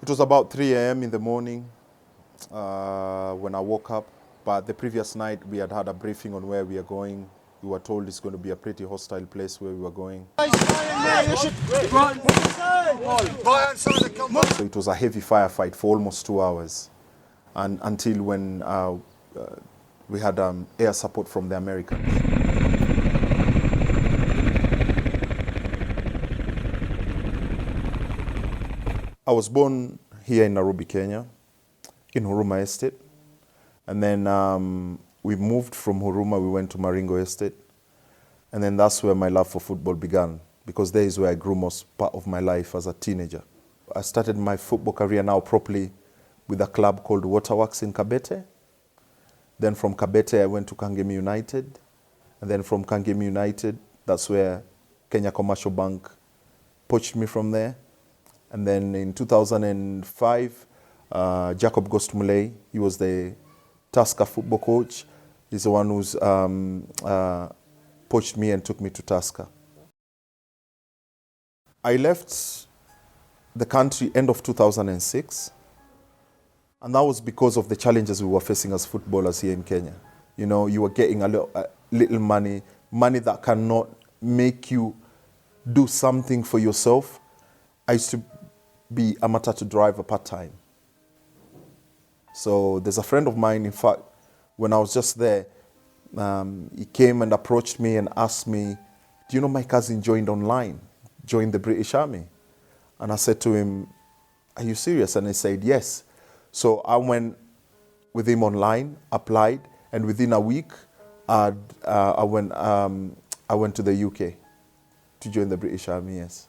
It was about 3 a.m. in the morning when I woke up. But the previous night we had a briefing on where we are going. We were told it's going to be a pretty hostile place where we were going. So it was a heavy firefight for almost 2 hours, and until when we had air support from the Americans. I was born here in Nairobi, Kenya, in Huruma Estate. And then we moved from Huruma, we went to Maringo Estate. And then that's where my love for football began, because there is where I grew most part of my life as a teenager. I started my football career now properly with a club called Waterworks in Kabete. Then from Kabete, I went to Kangemi United. And then from Kangemi United, that's where Kenya Commercial Bank poached me from there. And then in 2005, Jacob Gostumulei, he was the Tusker football coach. He's the one who's poached me and took me to Tusker. I left the country end of 2006. And that was because of the challenges we were facing as footballers here in Kenya. You know, you were getting a little money that cannot make you do something for yourself. I used to be a matatu driver part-time. So there's a friend of mine, in fact, when I was just there, he came and approached me and asked me, do you know my cousin joined the British Army? And I said to him, are you serious? And he said, yes. So I went with him online, applied, and within a week, I went to the UK to join the British Army, yes.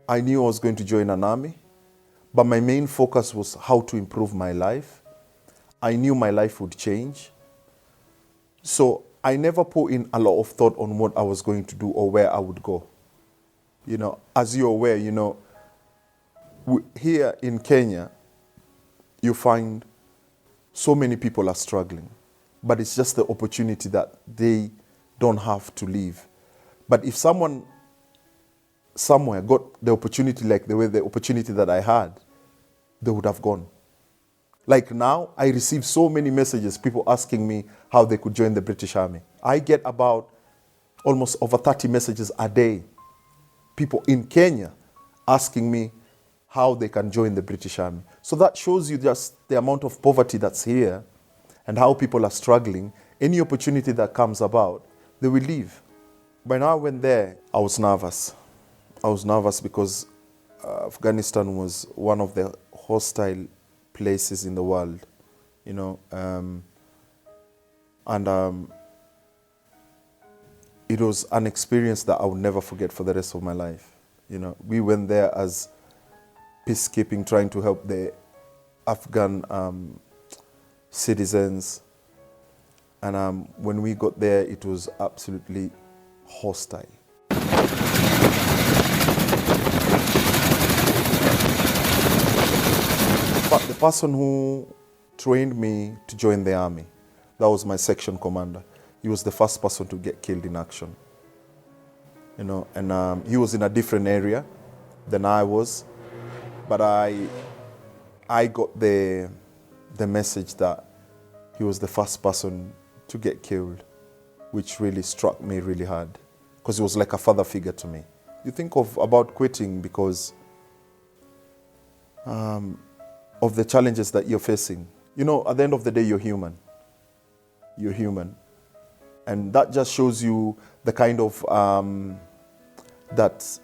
I knew I was going to join an army, but my main focus was how to improve my life. I knew my life would change. So I never put in a lot of thought on what I was going to do or where I would go. You know, as you're aware, you know, here in Kenya, you find so many people are struggling, but it's just the opportunity that they don't have to leave. But if someone somewhere got the opportunity like the opportunity that I had, they would have gone. Like now, I receive so many messages, people asking me how they could join the British Army. I get about almost over 30 messages a day. People in Kenya asking me how they can join the British Army. So that shows you just the amount of poverty that's here and how people are struggling. Any opportunity that comes about, they will leave. When I went there, I was nervous. I was nervous because Afghanistan was one of the hostile places in the world, you know, it was an experience that I would never forget for the rest of my life. You know, we went there as peacekeeping, trying to help the Afghan citizens, and when we got there, it was absolutely hostile. But the person who trained me to join the army, that was my section commander. He was the first person to get killed in action. You know, and he was in a different area than I was, but I got the message that he was the first person to get killed, which really struck me really hard, because he was like a father figure to me. You think about quitting because of the challenges that you're facing. You know, at the end of the day, you're human. You're human. And that just shows you the kind of, that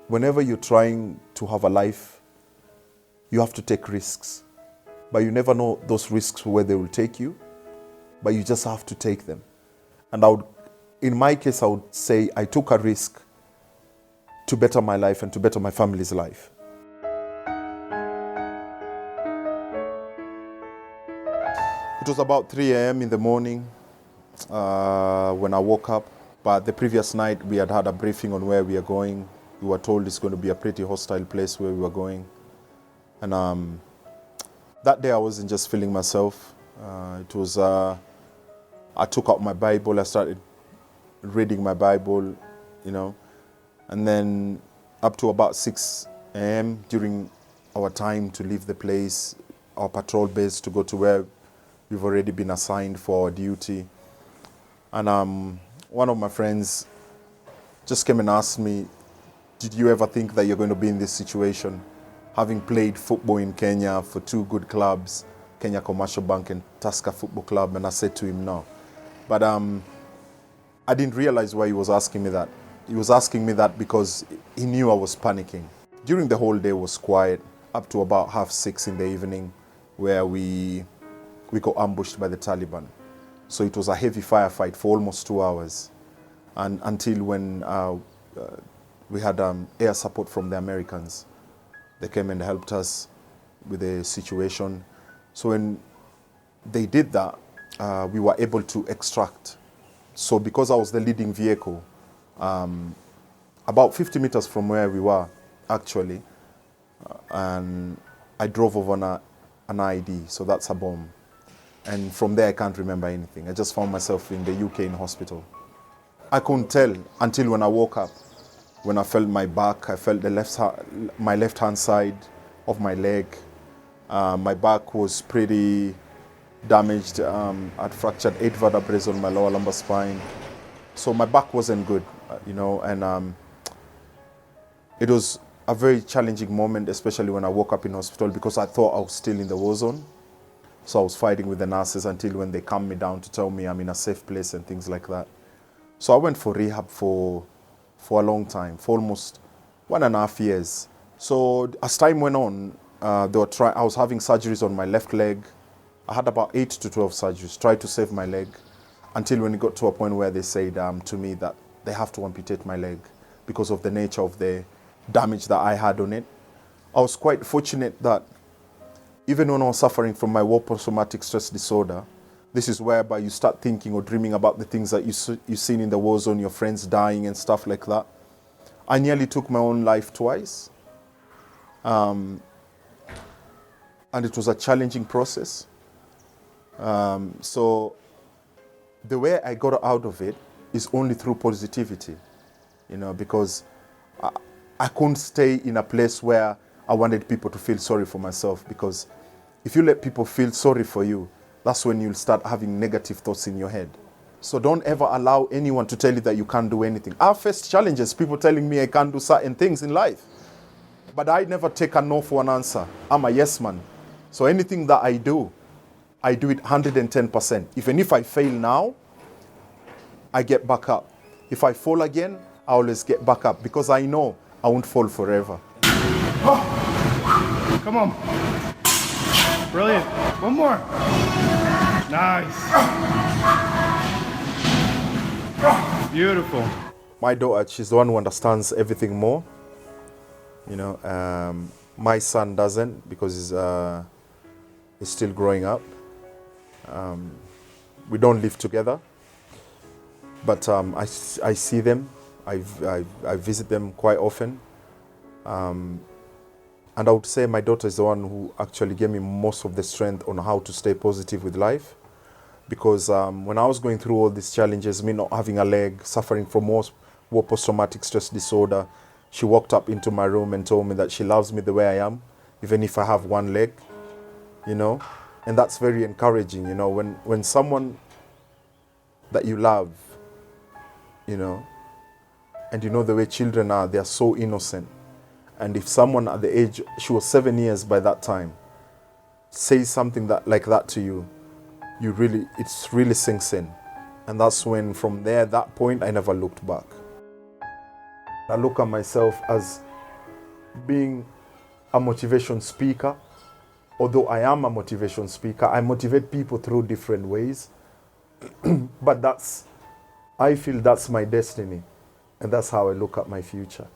whenever you're trying to have a life, you have to take risks. But you never know those risks where they will take you, but you just have to take them. And in my case, I would say I took a risk to better my life and to better my family's life. It was about 3 a.m. in the morning when I woke up. But the previous night, we had a briefing on where we are going. We were told it's going to be a pretty hostile place where we were going. And that day, I wasn't just feeling myself. I took out my Bible, I started reading my Bible, and then up to about 6 a.m. during our time to leave the place, our patrol base, to go to where we've already been assigned for our duty. And one of my friends just came and asked me, did you ever think that you're going to be in this situation? Having played football in Kenya for 2 good clubs, Kenya Commercial Bank and Tusker Football Club, and I said to him, no. But I didn't realize why he was asking me that. He was asking me that because he knew I was panicking. During the whole day was quiet, up to about 6:30 in the evening, where we got ambushed by the Taliban. So it was a heavy firefight for almost 2 hours, and until when we had air support from the Americans. They came and helped us with the situation. So when they did that, we were able to extract. So because I was the leading vehicle, about 50 meters from where we were, actually, and I drove over an ID, so that's a bomb. And from there, I can't remember anything. I just found myself in the UK in hospital. I couldn't tell until when I woke up. When I felt my back, I felt my left-hand side of my leg. My back was pretty damaged. I'd fractured 8 vertebrae on my lower lumbar spine. So my back wasn't good, and it was a very challenging moment, especially when I woke up in hospital, because I thought I was still in the war zone. So I was fighting with the nurses until when they calmed me down to tell me I'm in a safe place and things like that. So I went for rehab for a long time, for almost 1.5 years. So as time went on, I was having surgeries on my left leg. I had about 8 to 12 surgeries, tried to save my leg, until when it got to a point where they said to me that they have to amputate my leg because of the nature of the damage that I had on it. I was quite fortunate that even when I was suffering from my war post-traumatic stress disorder, this is whereby you start thinking or dreaming about the things that you've seen in the war zone, your friends dying and stuff like that. I nearly took my own life twice. And it was a challenging process. So the way I got out of it is only through positivity, because I couldn't stay in a place where I wanted people to feel sorry for myself, because if you let people feel sorry for you, that's when you'll start having negative thoughts in your head. So don't ever allow anyone to tell you that you can't do anything. I've faced challenges, people telling me I can't do certain things in life. But I never take a no for an answer. I'm a yes man. So anything that I do it 110%. Even if I fail now, I get back up. If I fall again, I always get back up, because I know I won't fall forever. Oh. Come on. Brilliant. One more. Nice. Beautiful. My daughter, she's the one who understands everything more. My son doesn't, because he's still growing up. We don't live together, but I see them. I visit them quite often. And I would say my daughter is the one who actually gave me most of the strength on how to stay positive with life. Because when I was going through all these challenges, me not having a leg, suffering from war post-traumatic stress disorder, she walked up into my room and told me that she loves me the way I am, even if I have one leg, And that's very encouraging, when someone that you love, and the way children are, they are so innocent. And if someone at the age, she was 7 years by that time, says something like that to you, it really sinks in. And that's when, from there, that point, I never looked back. I look at myself as being a motivation speaker. Although I am a motivation speaker, I motivate people through different ways. But I feel that's my destiny. And that's how I look at my future.